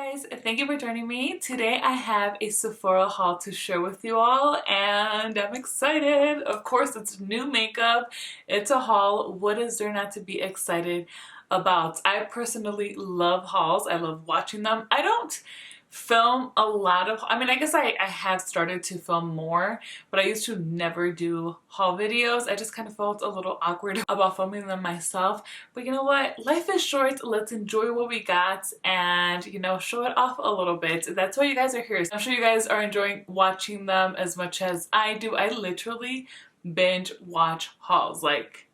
Guys, thank you for joining me. Today I have a Sephora haul to share with you all and I'm excited. Of course, it's new makeup. It's a haul. What is there not to be excited about? I personally love hauls. I love watching them. I don't film a lot of, I guess I have started to film more, but I used to never do haul videos. I just kind of felt a little awkward about filming them myself. But you know what? Life is short. Let's enjoy what we got and, you know, show it off a little bit. That's why you guys are here. So I'm sure you guys are enjoying watching them as much as I do. I literally binge watch hauls. Like,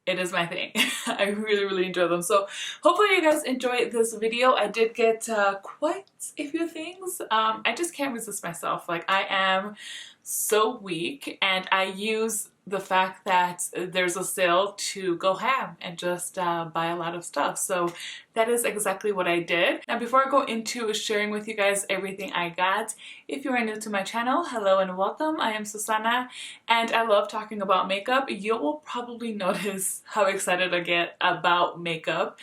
it is my thing. I really enjoy them. So hopefully you guys enjoyed this video. I did get quite a few things. I just can't resist myself. Like, I am so weak and I use the fact that there's a sale to go ham and just buy a lot of stuff. So that is exactly what I did. Now before I go into sharing with you guys everything I got, if you are new to my channel, hello and welcome. I am Suzana and I love talking about makeup. You will probably notice how excited I get about makeup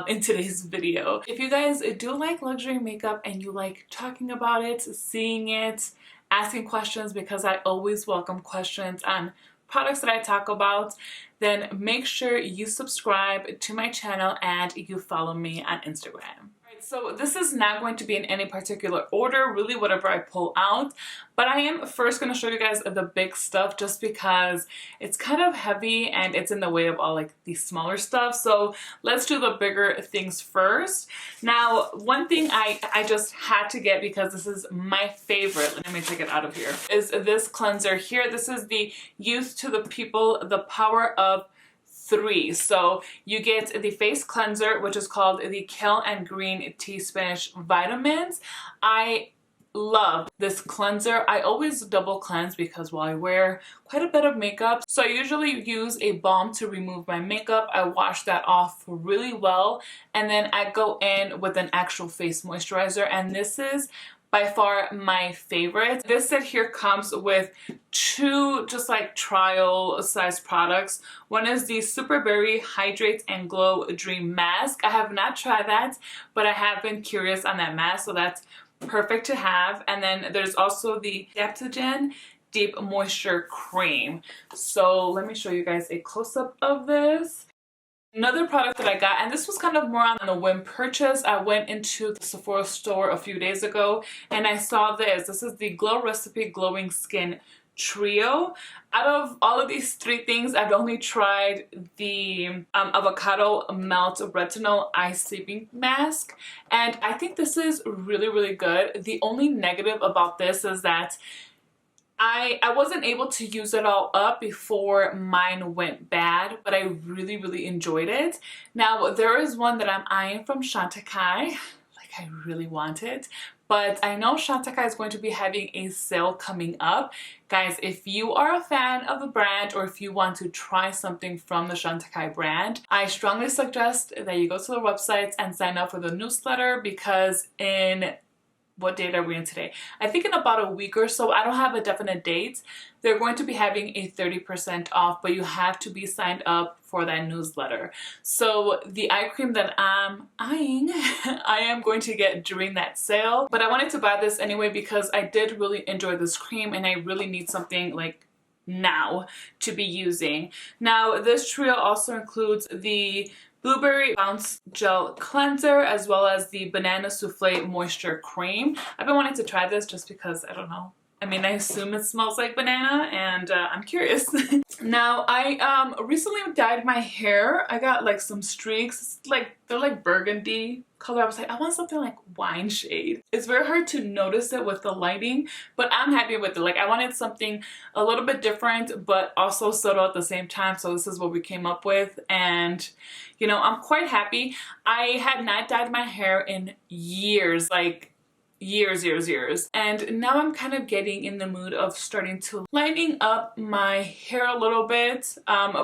in today's video. If you guys do like luxury makeup and you like talking about it, seeing it, asking questions, because I always welcome questions on products that I talk about, then make sure you subscribe to my channel and you follow me on Instagram. So this is not going to be in any particular order, really whatever I pull out, but I am first going to show you guys the big stuff just because it's kind of heavy and it's in the way of all like the smaller stuff. So let's do the bigger things first. Now, one thing I just had to get because this is my favorite, let me take it out of here, is this cleanser here. This is the Youth to the People, the Power of 3. So you get the face cleanser, which is called the Kale and Green Tea Spinach Vitamins. I love this cleanser. I always double cleanse because while I wear quite a bit of makeup, so I usually use a balm to remove my makeup. I wash that off really well and then I go in with an actual face moisturizer, and this is by far my favorite. This set here comes with two just like trial size products. One is the Superberry Hydrate and Glow Dream Mask. I have not tried that, but I have been curious on that mask, so that's perfect to have. And then there's also the Adaptogen Deep Moisture Cream. So let me show you guys a close-up of this. Another product that I got, and this was kind of more on a whim purchase. I went into the Sephora store a few days ago and I saw this. This is the Glow Recipe Glowing Skin Trio. Out of all of these three things, I've only tried the Avocado Melt Retinol Eye Sleeping Mask, and I think this is really good. The only negative about this is that I wasn't able to use it all up before mine went bad, but I really enjoyed it. Now, there is one that I'm eyeing from Chantecaille. Like, I really want it, but I know Chantecaille is going to be having a sale coming up. Guys, if you are a fan of the brand or if you want to try something from the Chantecaille brand, I strongly suggest that you go to the website and sign up for the newsletter, because in what date are we in today? I think in about a week or so, I don't have a definite date, they're going to be having a 30% off, but you have to be signed up for that newsletter. So the eye cream that I'm eyeing, I am going to get during that sale, but I wanted to buy this anyway because I did really enjoy this cream and I really need something like now to be using. Now, this trio also includes the Blueberry Bounce Gel Cleanser as well as the Banana Souffle Moisture Cream. I've been wanting to try this just because, I don't know, I assume it smells like banana and I'm curious. Now, I recently dyed my hair. I got like some streaks, they're like burgundy color. I was like, I want something like wine shade. It's very hard to notice it with the lighting, but I'm happy with it. Like, I wanted something a little bit different, but also subtle at the same time. So this is what we came up with. And, you know, I'm quite happy. I had not dyed my hair in years, like years, and now I'm kind of getting in the mood of starting to lighting up my hair a little bit.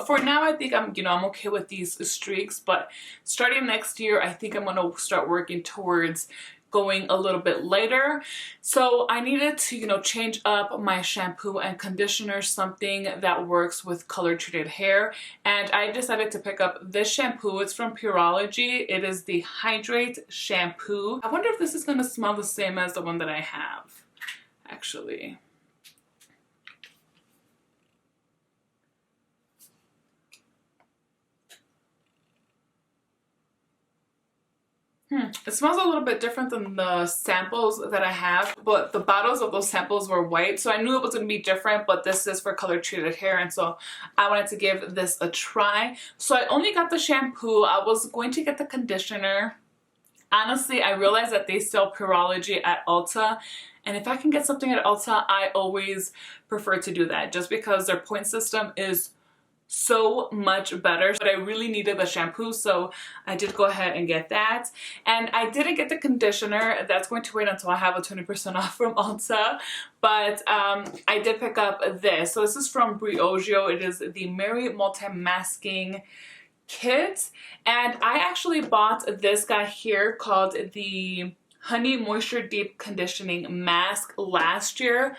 For now, I think I'm okay with these streaks, but starting next year, I think I'm gonna start working towards going a little bit lighter. So I needed to, you know, change up my shampoo and conditioner, something that works with color treated hair. And I decided to pick up this shampoo. It's from Pureology. It is the Hydrate Shampoo. I wonder if this is going to smell the same as the one that I have, actually. It smells a little bit different than the samples that I have, but the bottles of those samples were white, so I knew it was going to be different, but this is for color treated hair, and so I wanted to give this a try. So I only got the shampoo. I was going to get the conditioner. Honestly, I realized that they sell Pureology at Ulta, and if I can get something at Ulta, I always prefer to do that, just because their point system is so much better. But I really needed the shampoo, so I did go ahead and get that. And I didn't get the conditioner. That's going to wait until I have a 20% off from Ulta. But I did pick up this. So this is from Briogeo. It is the Mary Multi-Masking Kit. And I actually bought this guy here called the Honey Moisture Deep Conditioning Mask last year.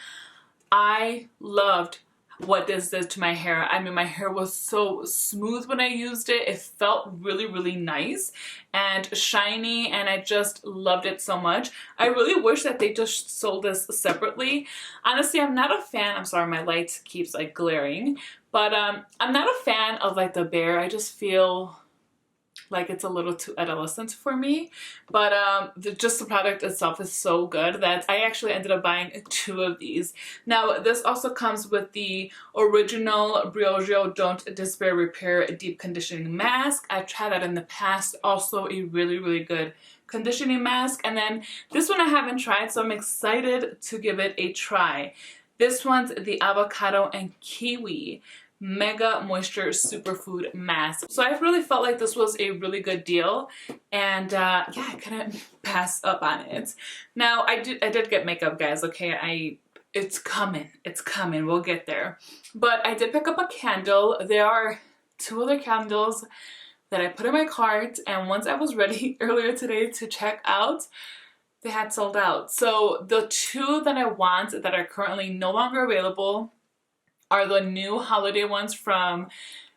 I loved what this did to my hair. I mean, my hair was so smooth when I used it. It felt really, really nice and shiny, and I just loved it so much. I really wish that they just sold this separately. Honestly, I'm not a fan. I'm sorry, my light keeps like glaring, but I'm not a fan of like the Bare. I just feel like it's a little too adolescent for me, but just the product itself is so good that I actually ended up buying 2 of these. Now this also comes with the original Briogeo Don't Despair Repair Deep Conditioning Mask. I've tried that in the past, also a really, really good conditioning mask. And then this one I haven't tried, so I'm excited to give it a try. This one's the Avocado and Kiwi Mega Moisture Superfood Mask. So I really felt like this was a really good deal, and yeah, I couldn't pass up on it. Now I did get makeup, guys, okay? It's coming, we'll get there. But I did pick up a candle. There are 2 other candles that I put in my cart, and once I was ready earlier today to check out, they had sold out. So the 2 that I want that are currently no longer available are the new holiday ones from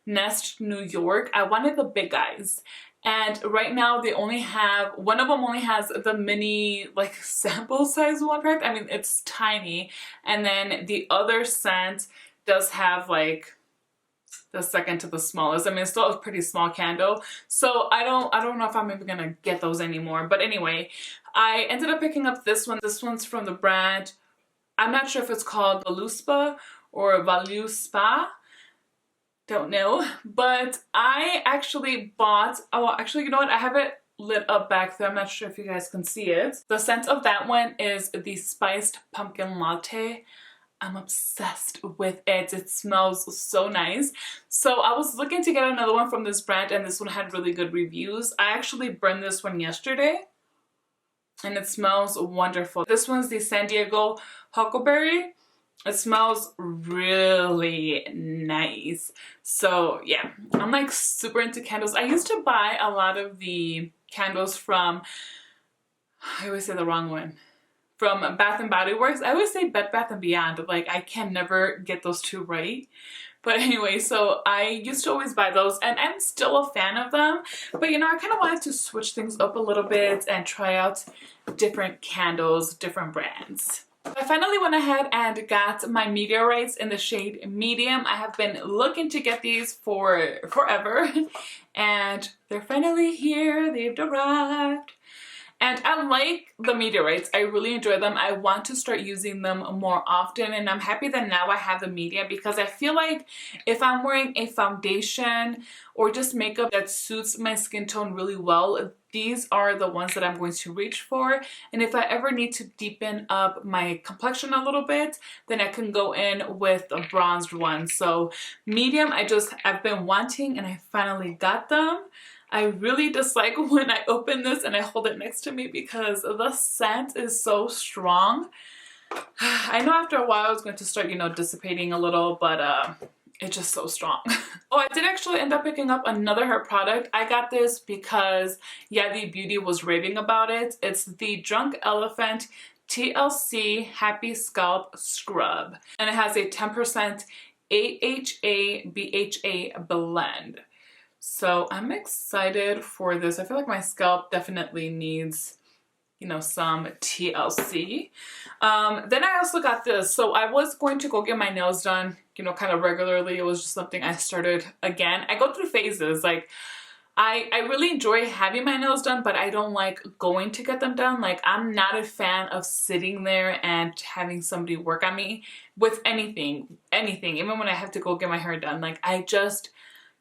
Nest New York. I wanted the big guys, and right now they only have, one of them only has the mini like sample size one, correct? I mean, it's tiny, and then the other scent does have like the second to the smallest. I mean, it's still a pretty small candle, so I don't know if I'm even gonna get those anymore. But anyway, I ended up picking up this one. This one's from the brand, I'm not sure if it's called Valuspa or Valuspa, don't know, but I actually bought, oh, actually, you know what? I have it lit up back there. I'm not sure if you guys can see it. The scent of that one is the Spiced Pumpkin Latte. I'm obsessed with it. It smells so nice. So I was looking to get another one from this brand, and this one had really good reviews. I actually burned this one yesterday, and it smells wonderful. This one's the San Diego Huckleberry. It smells really nice. So yeah, I'm like super into candles. I used to buy a lot of the candles from, I always say the wrong one, from Bath and Body Works. I always say Bed Bath & Beyond, but like I can never get those 2 right. But anyway, so I used to always buy those, and I'm still a fan of them. But you know, I kind of wanted to switch things up a little bit and try out different candles, different brands. I finally went ahead and got my Meteorites in the shade medium. I have been looking to get these for forever, and they're finally here. They've arrived. And I like the Meteorites. I really enjoy them. I want to start using them more often, and I'm happy that now I have the medium, because I feel like if I'm wearing a foundation or just makeup that suits my skin tone really well, these are the ones that I'm going to reach for. And if I ever need to deepen up my complexion a little bit, then I can go in with a bronzed one. So medium, I've been wanting, and I finally got them. I really dislike when I open this and I hold it next to me, because the scent is so strong. I know after a while it's going to start, you know, dissipating a little, but it's just so strong. Oh, I did actually end up picking up another hair product. I got this because Yeti Beauty was raving about it. It's the Drunk Elephant TLC Happy Scalp Scrub. And it has a 10% AHA BHA blend. So I'm excited for this. I feel like my scalp definitely needs, you know, some TLC. Then I also got this. So I was going to go get my nails done, you know, kind of regularly. It was just something I started again. I go through phases. Like, I really enjoy having my nails done, but I don't like going to get them done. Like, I'm not a fan of sitting there and having somebody work on me with anything, even when I have to go get my hair done. Like, I just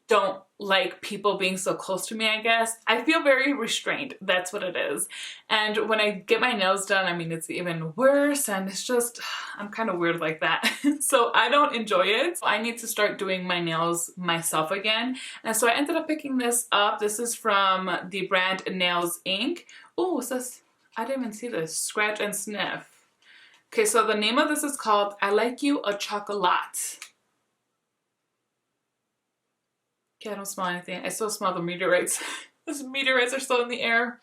don't like people being so close to me, I guess. I feel very restrained. That's what it is. And when I get my nails done, I mean, it's even worse, and it's just, I'm kind of weird like that. So I don't enjoy it. I need to start doing my nails myself again. And so I ended up picking this up. This is from the brand Nails Inc. Oh, it says, I didn't even see this, Scratch and Sniff. Okay, so the name of this is called I Like You a Chocolate. Okay, I don't smell anything. I still smell the meteorites. Those meteorites are still in the air.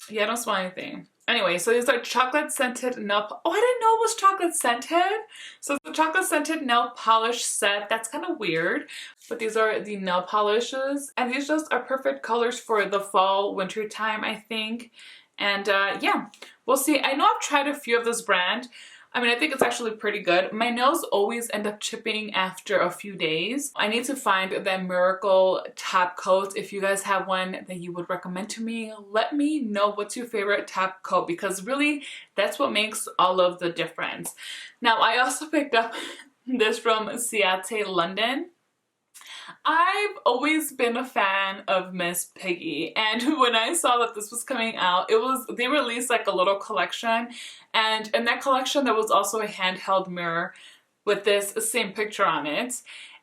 Yeah, I don't smell anything. Anyway, so these are chocolate scented nail. Oh, I didn't know it was chocolate scented. So it's a chocolate scented nail polish set. That's kind of weird. But these are the nail polishes. And these just are perfect colors for the fall, winter time, I think. And yeah, we'll see. I know I've tried a few of this brand. I mean, I think it's actually pretty good. My nails always end up chipping after a few days. I need to find that Miracle top coat. If you guys have one that you would recommend to me, let me know what's your favorite top coat, because really that's what makes all of the difference. Now, I also picked up this from Ciate London. I've always been a fan of Miss Piggy, and when I saw that this was coming out, they released like a little collection, and in that collection there was also a handheld mirror with this same picture on it,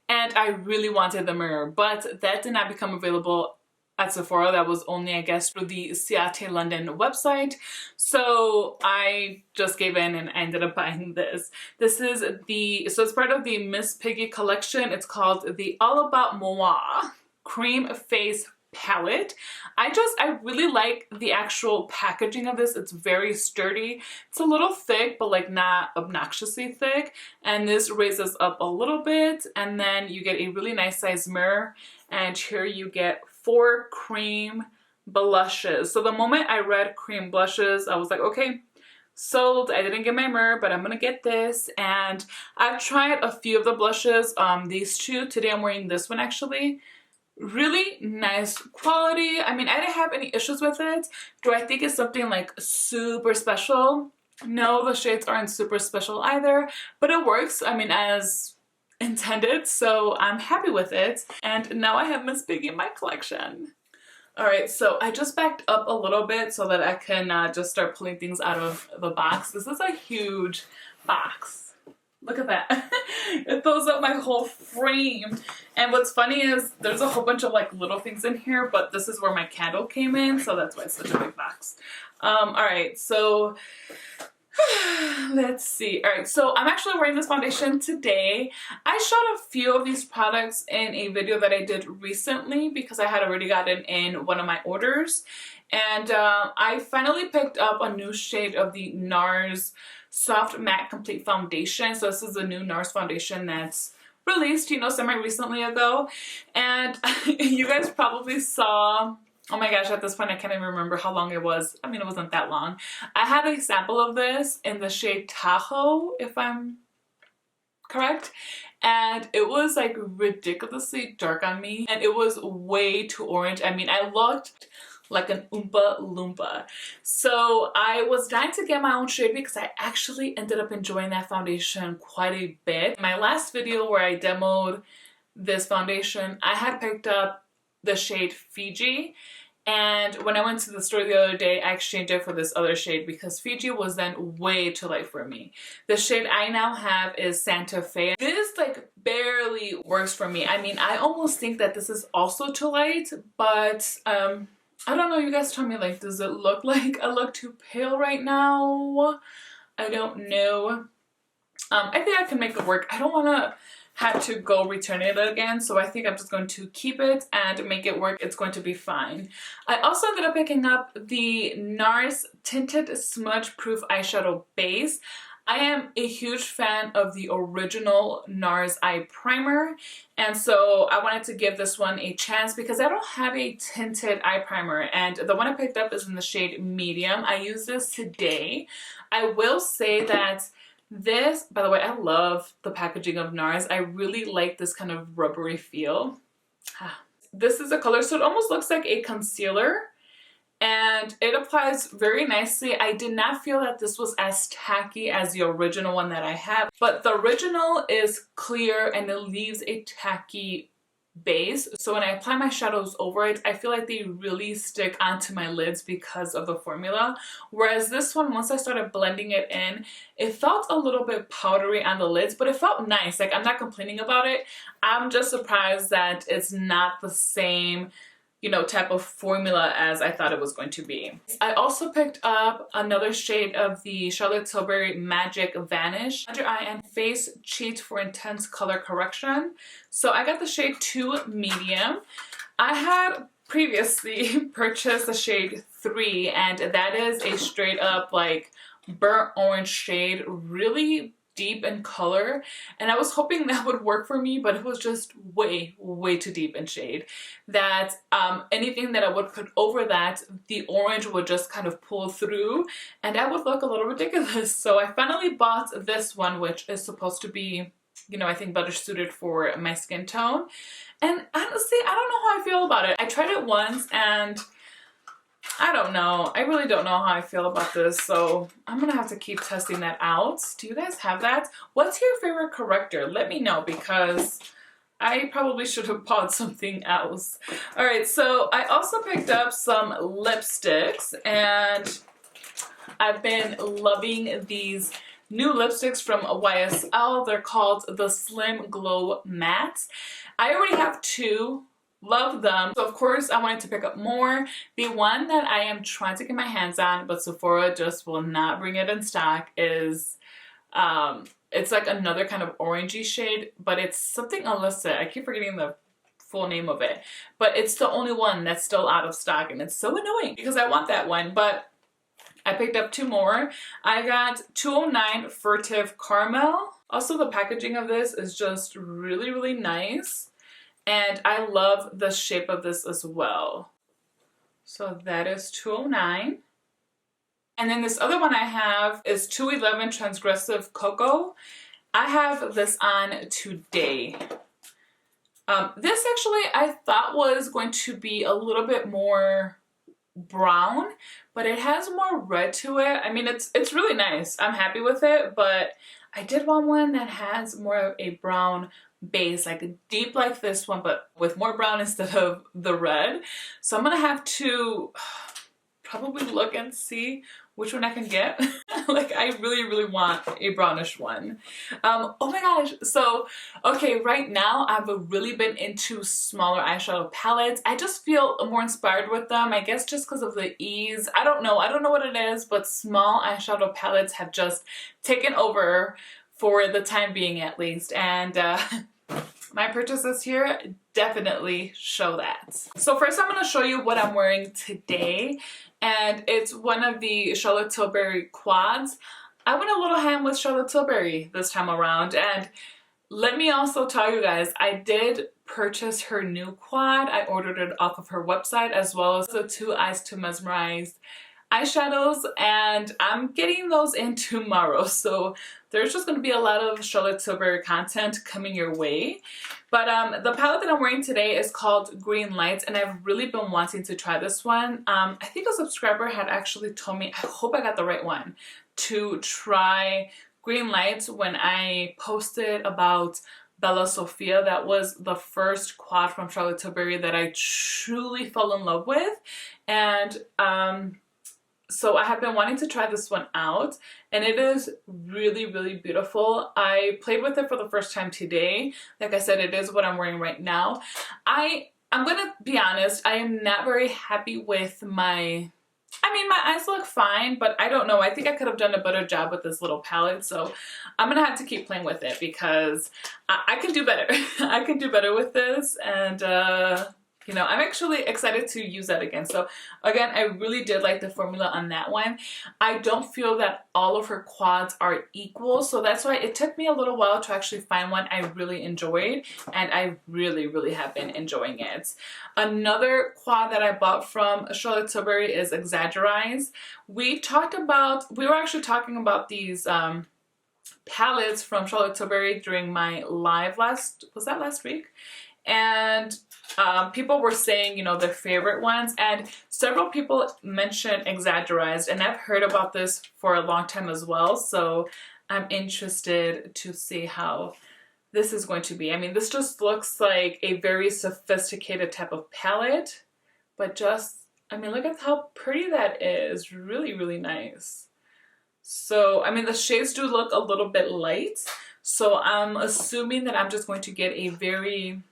and I really wanted the mirror, but that did not become available at Sephora. That was only, I guess, through the Ciate London website. So I just gave in and I ended up buying this. This is so it's part of the Miss Piggy collection. It's called the All About Moi Cream Face Palette. I really like the actual packaging of this. It's very sturdy. It's a little thick, but like not obnoxiously thick. And this raises up a little bit, and then you get a really nice size mirror. And here you get 4 cream blushes. So the moment I read cream blushes, I was like, okay, sold. I didn't get my mirror, but I'm gonna get this. And I've tried a few of the blushes, these two. Today I'm wearing this one actually. Really nice quality. I mean, I didn't have any issues with it. Do I think it's something like super special? No, the shades aren't super special either, but it works, I mean, as intended, so I'm happy with it. And now I have Miss Piggy in my collection. Alright, so I just backed up a little bit so that I can just start pulling things out of the box. This is a huge box. Look at that. It fills up my whole frame. And what's funny is there's a whole bunch of like little things in here, but this is where my candle came in, so that's why it's such a big box. Alright, so let's see. Alright, so I'm actually wearing this foundation today. I shot a few of these products in a video that I did recently because I had already gotten in one of my orders. And I finally picked up a new shade of the Nars Soft Matte Complete Foundation. So this is a new Nars foundation that's released, you know, semi-recently ago. And you guys probably saw, oh my gosh, at this point I can't even remember how long it was. I mean, it wasn't that long. I had a sample of this in the shade Tahoe, if I'm correct. And it was like ridiculously dark on me. And it was way too orange. I mean, I looked like an Oompa Loompa. So I was dying to get my own shade because I actually ended up enjoying that foundation quite a bit. My last video where I demoed this foundation, I had picked up the shade Fiji, and when I went to the store the other day, I exchanged it for this other shade because Fiji was then way too light for me. The shade I now have is Santa Fe. This like barely works for me. I mean, I almost think that this is also too light, but I don't know, you guys tell me, like, does it look like I look too pale right now? I don't know. I think I can make it work. I don't want to had to go return it again, so I think I'm just going to keep it and make it work. It's going to be fine. I also ended up picking up the Nars Tinted Smudge Proof Eyeshadow Base. I am a huge fan of the original Nars eye primer, and so I wanted to give this one a chance because I don't have a tinted eye primer, and the one I picked up is in the shade medium. I used this today. I will say that this, by the way, I love the packaging of Nars. I really like this kind of rubbery feel. This is a color, so it almost looks like a concealer, and it applies very nicely. I did not feel that this was as tacky as the original one that I have, but the original is clear and it leaves a tacky base. So when I apply my shadows over it, I feel like they really stick onto my lids because of the formula. Whereas this one, once I started blending it in, it felt a little bit powdery on the lids, but it felt nice. Like, I'm not complaining about it. I'm just surprised that it's not the same, you know, type of formula as I thought it was going to be. I also picked up another shade of the Charlotte Tilbury Magic Vanish Under Eye and Face Cheat for Intense Color Correction. So I got the shade 2 medium. I had previously purchased the shade 3, and that is a straight up like burnt orange shade, really deep in color, and I was hoping that would work for me, but it was just way too deep in shade. That anything that I would put over that, the orange would just kind of pull through and I would look a little ridiculous. So I finally bought this one, which is supposed to be, you know, I think better suited for my skin tone. And honestly, I don't know how I feel about it. I tried it once and I don't know. I really don't know how I feel about this, so I'm gonna have to keep testing that out. Do you guys have that? What's your favorite corrector? Let me know, because I probably should have bought something else. All right, so I also picked up some lipsticks, and I've been loving these new lipsticks from YSL. They're called the Slim Glow Mattes. I already have 2. Love them. So of course I wanted to pick up more. The one that I am trying to get my hands on, but Sephora just will not bring it in stock, is it's like another kind of orangey shade, but it's something illicit. I keep forgetting the full name of it, but it's the only one that's still out of stock, and it's so annoying because I want that one. But I picked up 2 more. I got 209 Furtive Caramel. Also, the packaging of this is just really nice. And I love the shape of this as well. So that is 209. And then this other one I have is 211 Transgressive Cocoa. I have this on today. This actually I thought was going to be a little bit more brown, but it has more red to it. I mean, it's really nice. I'm happy with it, but I did want one that has more of a brown base, like deep like this one, but with more brown instead of the red. So I'm gonna have to probably look and see which one I can get. Like, I really want a brownish one. Oh my gosh. So, okay, right now I've really been into smaller eyeshadow palettes. I just feel more inspired with them. I guess just because of the ease. I don't know what it is, but small eyeshadow palettes have just taken over for the time being, at least. And my purchases here definitely show that. So first I'm going to show you what I'm wearing today, and it's one of the Charlotte Tilbury quads. I went a little ham with Charlotte Tilbury this time around, and let me also tell you guys, I did purchase her new quad. I ordered it off of her website, as well as the 2 Eyes to Mesmerize eyeshadows, and I'm getting those in tomorrow. So there's just going to be a lot of Charlotte Tilbury content coming your way. But the palette that I'm wearing today is called Green Lights, and I've really been wanting to try this one. I think a subscriber had actually told me, I hope I got the right one, to try Green Lights when I posted about Bella Sophia. That was the first quad from Charlotte Tilbury that I truly fell in love with. And so I have been wanting to try this one out, and it is really beautiful. I played with it for the first time today. Like I said, it is what I'm wearing right now. I'm gonna be honest, I am not very happy with my I mean, my eyes look fine, but I don't know. I think I could have done a better job with this little palette, so I'm gonna have to keep playing with it because I can do better. I can do better with this, and you know, I'm actually excited to use that again. So again, I really did like the formula on that one. I don't feel that all of her quads are equal, so that's why it took me a little while to actually find one I really enjoyed, and I really have been enjoying it. Another quad that I bought from Charlotte Tilbury is Exaggerize. We were actually talking about these palettes from Charlotte Tilbury during my live was that last week? And people were saying, you know, their favorite ones, and several people mentioned Exaggerized, and I've heard about this for a long time as well, so I'm interested to see how this is going to be. I mean, this just looks like a very sophisticated type of palette, but just, I mean, look at how pretty that is. Really nice. So, I mean, the shades do look a little bit light, so I'm assuming that I'm just going to get a very,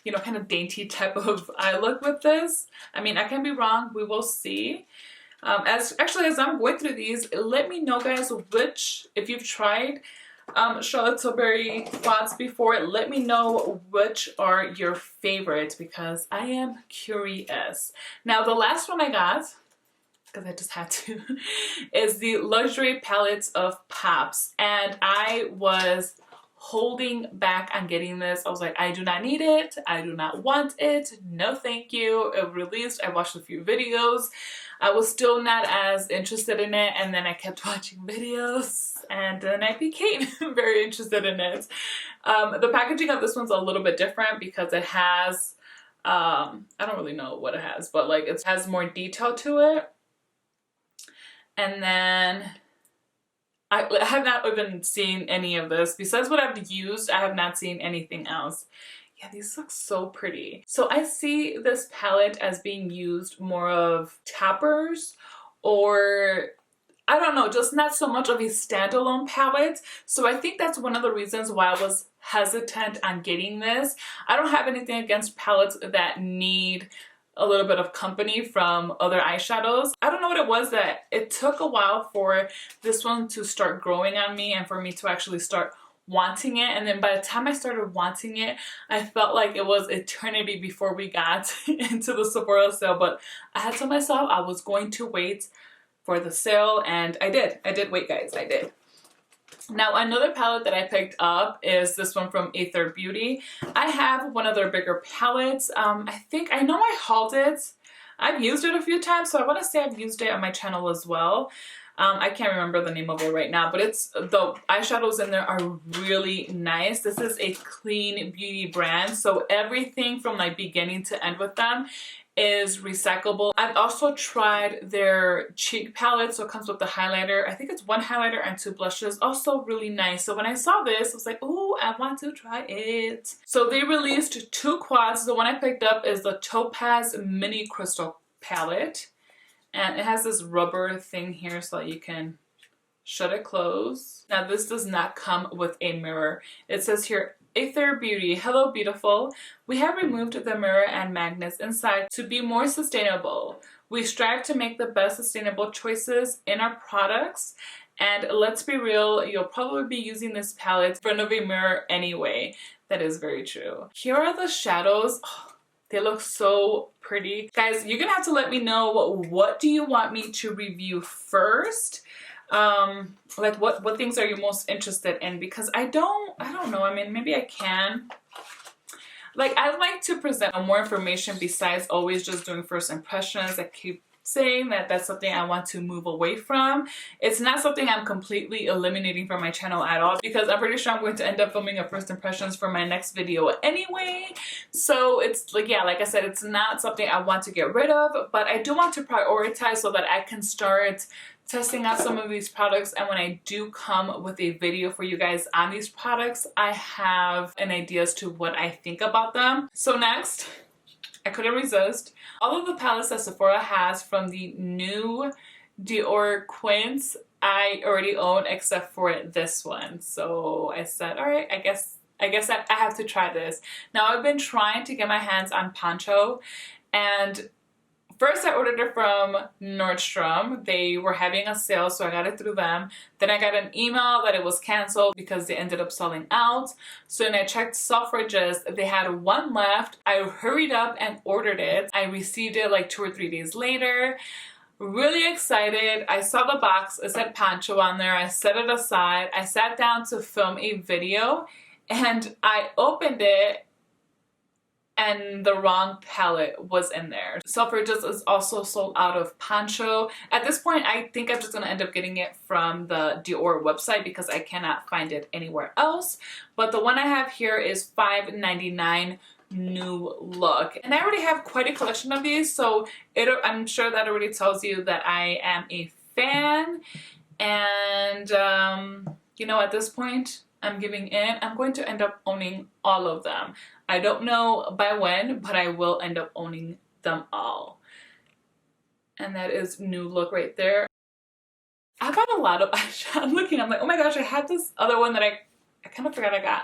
you know, kind of dainty type of eye look with this. I mean, I can be wrong. We will see. As I'm going through these, let me know, guys, if you've tried Charlotte Tilbury quads before, let me know which are your favorites because I am curious. Now, the last one I got, because I just had to, is the luxury palettes of Pops, and I was holding back on getting this. I was like, I do not need it. I do not want it. No, thank you. It released. I watched a few videos. I was still not as interested in it, and then I kept watching videos, and then I became very interested in it. The packaging of this one's a little bit different because it has, I don't really know what it has, but like it has more detail to it. And then I have not even seen any of this. Besides what I've used, I have not seen anything else. Yeah, these look so pretty. So I see this palette as being used more of toppers, or I don't know, just not so much of a standalone palette. So I think that's one of the reasons why I was hesitant on getting this. I don't have anything against palettes that need a little bit of company from other eyeshadows. I don't know what it was that it took a while for this one to start growing on me and for me to actually start wanting it, and then by the time I started wanting it, I felt like it was eternity before we got into the Sephora sale. But I had told myself I was going to wait for the sale, and I did wait, guys. I did. Now, another palette that I picked up is this one from Aether Beauty. I have one of their bigger palettes. I know I hauled it. I've used it a few times, so I want to say I've used it on my channel as well. I can't remember the name of it right now, but the eyeshadows in there are really nice. This is a clean beauty brand, so everything from like beginning to end with them is recyclable. I've also tried their cheek palette, so it comes with the highlighter. I think it's one highlighter and two blushes, also really nice. So when I saw this, I was like, oh, I want to try it. So they released two quads. The one I picked up is the Topaz Mini Crystal palette, and it has this rubber thing here so that you can shut it closed. Now this does not come with a mirror. It says here, Aether Beauty, hello beautiful. We have removed the mirror and magnets inside to be more sustainable. We strive to make the best sustainable choices in our products. And let's be real, you'll probably be using this palette in front of a mirror anyway. That is very true. Here are the shadows. Oh, they look so pretty. Guys, you're gonna have to let me know what do you want me to review first. Like what things are you most interested in, because I don't know. I mean, maybe I can. Like, I like to present more information besides always just doing first impressions. I keep saying that that's something I want to move away from. It's not something I'm completely eliminating from my channel at all, because I'm pretty sure I'm going to end up filming a first impressions for my next video anyway. So it's like, yeah, like I said, it's not something I want to get rid of, but I do want to prioritize so that I can start testing out some of these products, and when I do come with a video for you guys on these products, I have an idea as to what I think about them. So next, I couldn't resist. All of the palettes that Sephora has from the new Dior Quints, I already own except for this one. So I said, all right, I guess I have to try this. Now, I've been trying to get my hands on Poncho, and First, I ordered it from Nordstrom. They were having a sale, so I got it through them. Then I got an email that it was canceled because they ended up selling out. So then I checked Selfridges. They had one left. I hurried up and ordered it. I received it like 2 or 3 days later. Really excited. I saw the box. It said Pancho on there. I set it aside. I sat down to film a video and I opened it and the wrong palette was in there. Selfridges is also sold out of Pancho. At this point, I think I'm just gonna end up getting it from the Dior website because I cannot find it anywhere else. But the one I have here is $5.99 New Look. And I already have quite a collection of these, so I'm sure that already tells you that I am a fan. And you know, at this point, I'm giving in. I'm going to end up owning all of them. I don't know by when, but I will end up owning them all. And that is New Look right there. I got a lot of eyeshadow. I'm looking, I'm like, oh my gosh, I had this other one that I kind of forgot I got.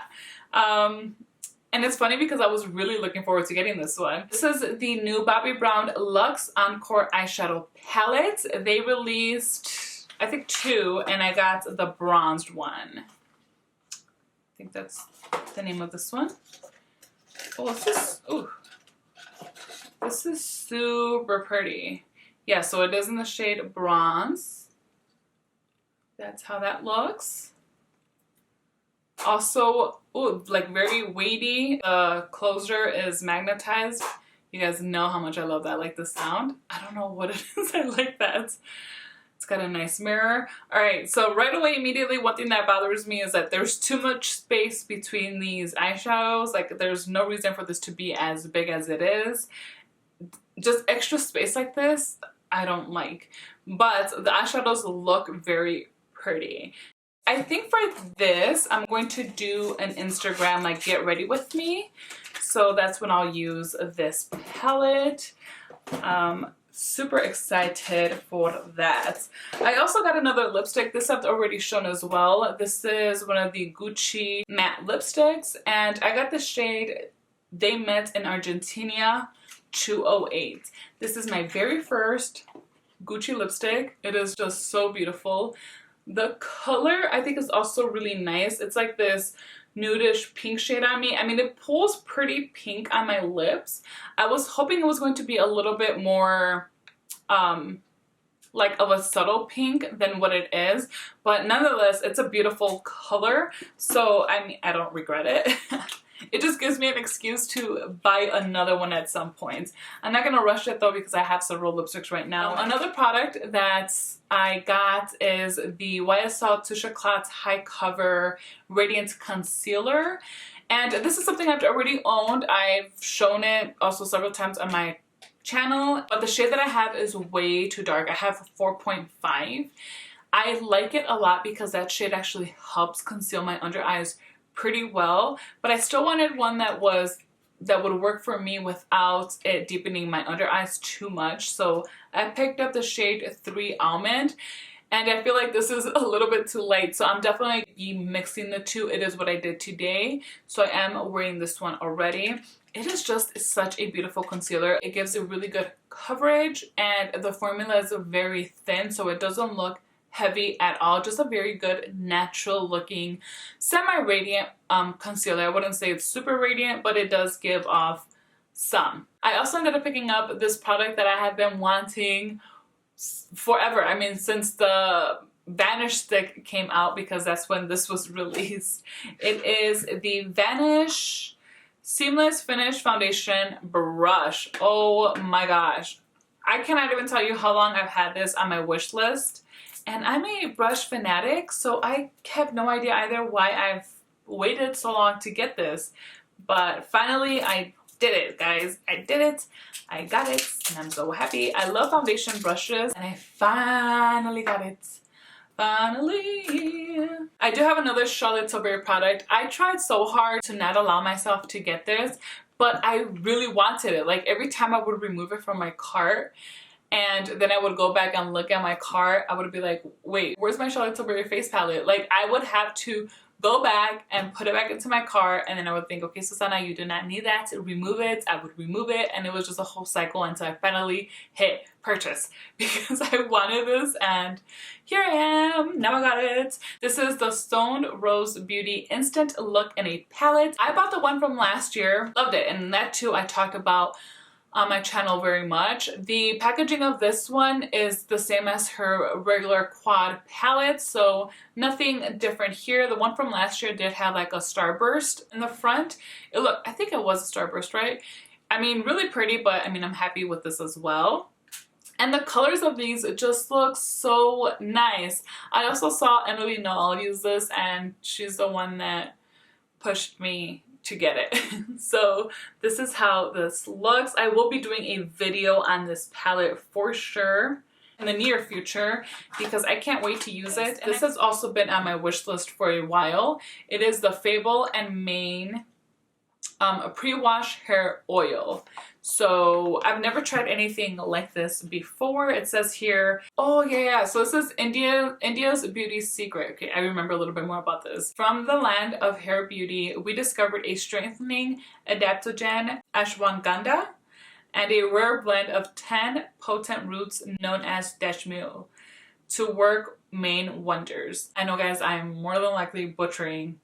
And it's funny because I was really looking forward to getting this one. This is the new Bobbi Brown Luxe Encore Eyeshadow Palette. They released, I think, 2, and I got the bronzed one. I think that's the name of this one. Oh, this is super pretty. Yeah, so it is in the shade bronze. That's how that looks. Also, ooh, like very weighty. The closure is magnetized. You guys know how much I love that. I like the sound. I don't know what it is. I like that. It's got a nice mirror. All right, so right away, immediately, one thing that bothers me is that there's too much space between these eyeshadows. Like, there's no reason for this to be as big as it is. Just extra space like this, I don't like. But the eyeshadows look very pretty. I think for this, I'm going to do an Instagram, like, get ready with me. So that's when I'll use this palette. Super excited for that. I also got another lipstick. This I've already shown as well. This is one of the Gucci matte lipsticks, and I got the shade They Met in Argentina 208. This is my very first Gucci lipstick. It is just so beautiful. The color I think is also really nice. It's like this nudish pink shade on me. I mean, it pulls pretty pink on my lips. I was hoping it was going to be a little bit more like of a subtle pink than what it is, but nonetheless, it's a beautiful color. So I mean, I don't regret it. It just gives me an excuse to buy another one at some point. I'm not gonna rush it though because I have several lipsticks right now. Another product that I got is the YSL Touche Éclat High Cover Radiant Concealer. And this is something I've already owned. I've shown it also several times on my channel, but the shade that I have is way too dark. I have 4.5. I like it a lot because that shade actually helps conceal my under eyes pretty well, but I still wanted one that would work for me without it deepening my under eyes too much. So I picked up the shade 3 Almond, and I feel like this is a little bit too light, so I'm definitely be mixing the two. It is what I did today, so I am wearing this one already. It is just such a beautiful concealer. It gives a really good coverage, and the formula is very thin, so it doesn't look heavy at all. Just a very good natural looking semi-radiant concealer. I wouldn't say it's super radiant, but it does give off some. I also ended up picking up this product that I have been wanting forever. I mean, since the Vanish stick came out, because that's when this was released. It is the Vanish Seamless Finish Foundation Brush. Oh my gosh. I cannot even tell you how long I've had this on my wish list. And I'm a brush fanatic, so I have no idea either why I've waited so long to get this. But finally, I did it, guys. I did it. I got it, and I'm so happy. I love foundation brushes, and I finally got it. Finally. I do have another Charlotte Tilbury product. I tried so hard to not allow myself to get this, but I really wanted it. Like, every time I would remove it from my cart, and then I would go back and look at my cart, I would be like, wait, where's my Charlotte Tilbury face palette? Like, I would have to go back and put it back into my cart, and then I would think, okay, Suzana, you do not need that, remove it. I would remove it, and it was just a whole cycle until I finally hit purchase because I wanted this, and here I am. Now I got it. This is the Stone Rose Beauty Instant Look in a palette. I bought the one from last year, loved it, and that too I talked about on my channel very much. The packaging of this one is the same as her regular quad palette, so nothing different here. The one from last year did have like a starburst in the front. I think it was a starburst, right? I mean, really pretty, but I mean, I'm happy with this as well. And the colors of these just look so nice. I also saw Emily Noel use this, and she's the one that pushed me to get it. So this is how this looks. I will be doing a video on this palette for sure in the near future because I can't wait to use it. This has also been on my wish list for a while. It is the Fable and Mane pre-wash hair oil. So I've never tried anything like this before. It says here, oh yeah, so this is India's beauty secret. Okay, I remember a little bit more about this. From the land of hair beauty, we discovered a strengthening adaptogen ashwagandha and a rare blend of 10 potent roots known as dashmeal to work mane wonders. I know, guys, I'm more than likely butchering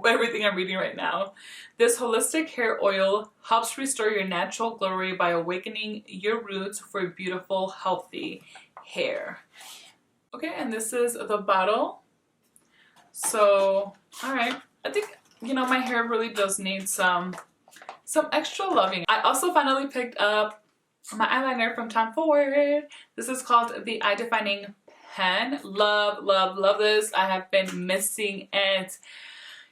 everything I'm reading right now. This holistic hair oil helps restore your natural glory by awakening your roots for beautiful, healthy hair. Okay, and this is the bottle. So, all right. I think, you know, my hair really does need some extra loving. I also finally picked up my eyeliner from Tom Ford. This is called the Eye Defining Pen. Love, love, love this. I have been missing it.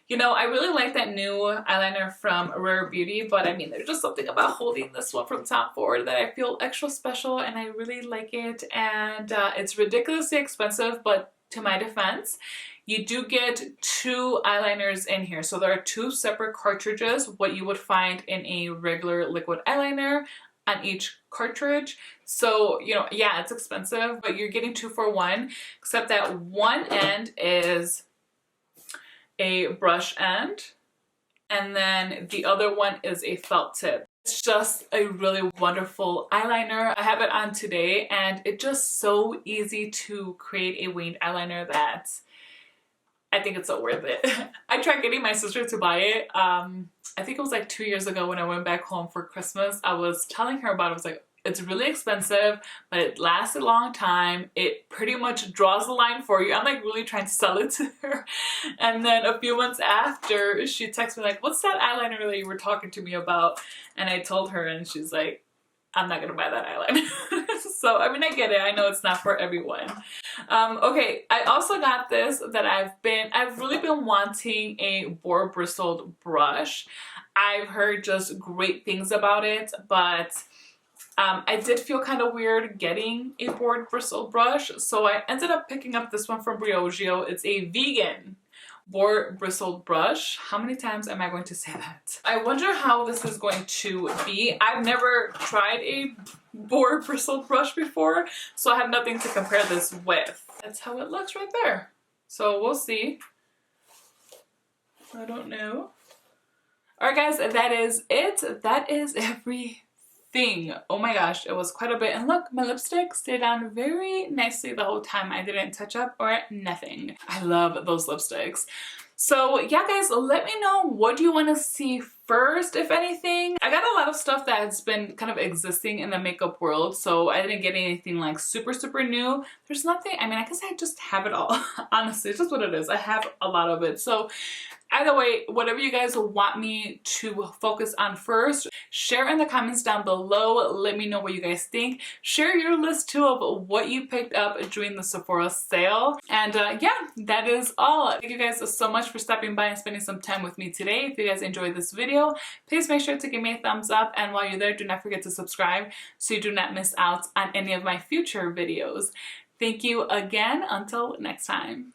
You know, I really like that new eyeliner from Rare Beauty, but I mean, there's just something about holding this one from Tom Ford that I feel extra special, and I really like it. And it's ridiculously expensive, but to my defense, you do get 2 eyeliners in here. So there are 2 separate cartridges, what you would find in a regular liquid eyeliner on each cartridge. So, you know, yeah, it's expensive, but you're getting 2 for 1, except that one end is a brush end, and then the other one is a felt tip. It's just a really wonderful eyeliner. I have it on today, and it's just so easy to create a winged eyeliner that I think it's so worth it. I tried getting my sister to buy it. I think it was like 2 years ago when I went back home for Christmas. I was telling her about it. I was like, it's really expensive, but it lasts a long time. It pretty much draws the line for you. I'm like really trying to sell it to her. And then a few months after, she texted me like, what's that eyeliner that you were talking to me about? And I told her, and she's like, I'm not gonna buy that eyeliner. So, I mean, I get it. I know it's not for everyone. Okay, I also got this that I've really been wanting a boar bristled brush. I've heard just great things about it, but I did feel kind of weird getting a board bristle brush, so I ended up picking up this one from Briogeo. It's a vegan board bristled brush. How many times am I going to say that? I wonder how this is going to be. I've never tried a board bristled brush before, so I have nothing to compare this with. That's how it looks right there. So we'll see. I don't know. Alright guys, that is it. That is everything. Oh my gosh, it was quite a bit. And look, my lipstick stayed on very nicely the whole time. I didn't touch up or nothing. I love those lipsticks. So yeah guys, let me know, what do you want to see first, if anything? I got a lot of stuff that's been kind of existing in the makeup world, so I didn't get anything like super new. There's nothing, I mean, I guess I just have it all. Honestly, it's just what it is. I have a lot of it. So either way, whatever you guys want me to focus on first, share in the comments down below. Let me know what you guys think. Share your list too of what you picked up during the Sephora sale. And yeah, that is all. Thank you guys so much for stopping by and spending some time with me today. If you guys enjoyed this video, please make sure to give me a thumbs up. And while you're there, do not forget to subscribe so you do not miss out on any of my future videos. Thank you again. Until next time.